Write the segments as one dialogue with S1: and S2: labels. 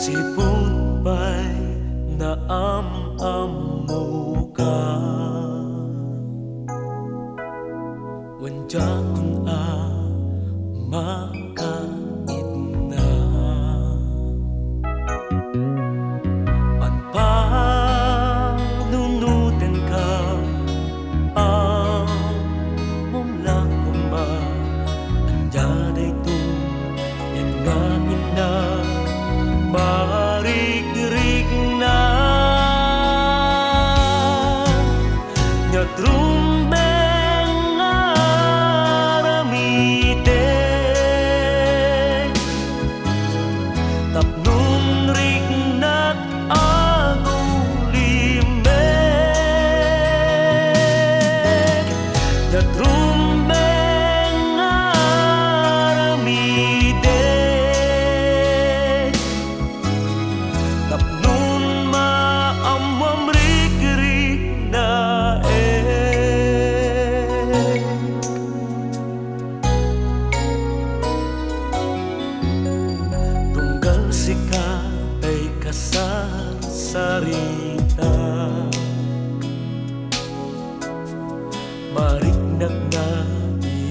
S1: Sipon pa'y naam-amo ka. Wanja kung makait na panpanunutin ka ang mumla kuma anja dayto yan nga ina marig-rig na nyatrumbeng aramide tapnun rig na agulime nyatrumbeng aramide tapnun maamam rig-rig na tunggal sika ay kasasarita marignag na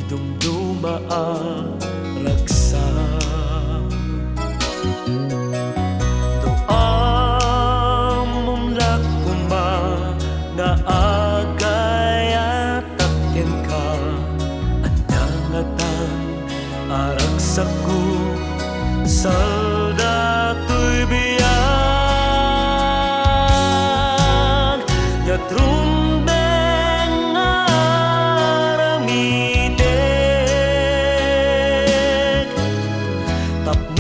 S1: idumduma ang ragsa doamom lakuma nga agayatakyan ka anyangatan arag saku saldato'y biyag nyatrumbeng aramideg tapno